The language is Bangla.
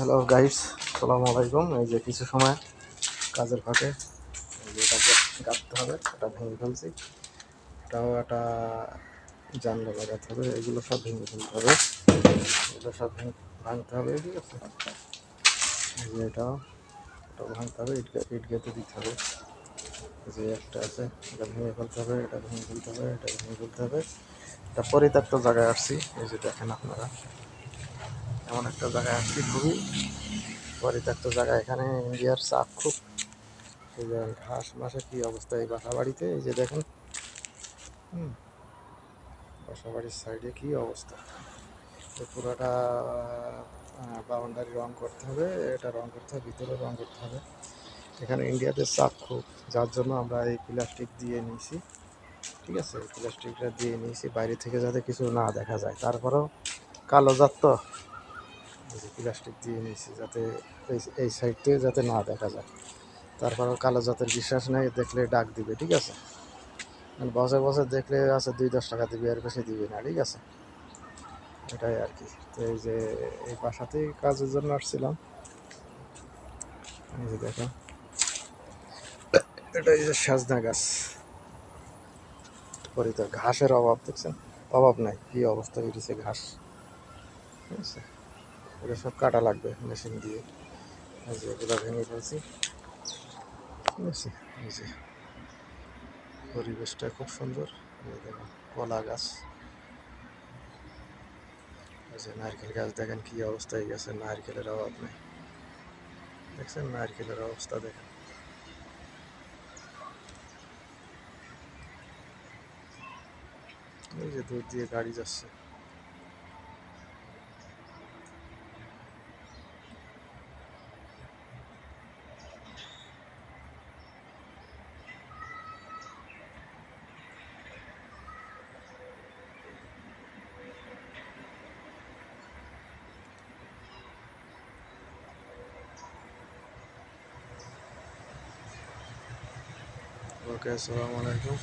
হ্যালো গাইস, আসসালামু আলাইকুম। এই যে কিছু সময় কাজের ফাঁকে এই যে এটাকে কাটতে হবে, এটা ভেঙে ফেলছি। এটাও একটা জানলা লাগাতে হবে, এগুলো সব ভেঙে ফেলতে হবে, এগুলো সব ভাঙতে হবে। ঠিক আছে, এই যে এটাও ভাঙতে হবে, ইট গেঁথে দিতে হবে। এই যে একটা আছে, এটা ভেঙে ফেলতে হবে, এটা ভেঙে ফেলতে হবে, এটা ভেঙে ফেলতে হবে। এটা পরিত্যক্ত জায়গায় আসছি, এই যে দেখেন আপনারা, এমন একটা জায়গায় আসছি, খুবই পরিত্যক্ত জায়গা। এখানে ইন্ডিয়ার চাপ খুব, এই যে ঘাস মাসের কী অবস্থা এই বাসা বাড়িতে, এই যে দেখেন। বাসা বাড়ির সাইডে কী অবস্থা, তো পুরোটা বাউন্ডারি রং করতে হবে, এটা রং করতে হবে, ভিতরে রং করতে হবে। এখানে ইন্ডিয়াতে চাপ খুব, যার জন্য আমরা এই প্লাস্টিক দিয়ে নিয়েছি। ঠিক আছে, এই প্লাস্টিকটা দিয়ে নিয়েছি বাইরে থেকে যাতে কিছু না দেখা যায়। তারপরেও কালো জাত তো, এই যে প্লাস্টিক দিয়ে নিয়েছি যাতে এই সাইড থেকে যাতে না দেখা যায়। তারপরেও কালো জাতের বিশ্বাস নেই, দেখলে ডাক দিবে। ঠিক আছে, বছর বছর দেখলে আছে 2-10 টাকা দিবে, আর বেশি দিবে না। ঠিক আছে, এটাই আর কি। তো এই যে এই বাসাতেই কাজের জন্য আসছিলাম। এই যে দেখেন, এটা এই যে সাজনা গাছ, পরিত ঘাসের অভাব দেখছেন, অভাব নাই, কি অবস্থা বেরিয়েছে ঘাস। ঠিক আছে, এটা সব কাটা লাগবে মেশিন দিয়ে। এই যে এগুলো ভেঙে ফেলছি। ঠিক আছে, এই যে পরিবেশটা খুব সুন্দর। এই যে দেখেন কলা গাছ, এই যে নারকেল গাছ, দেখেন কি অবস্থা হয়ে গেছে, নারকেলের অভাব নেই। দেখছেন নারকেলের অবস্থা দেখেন। এই যে দূর দিয়ে গাড়ি যাচ্ছে। ওকে, আসসালামু আলাইকুম।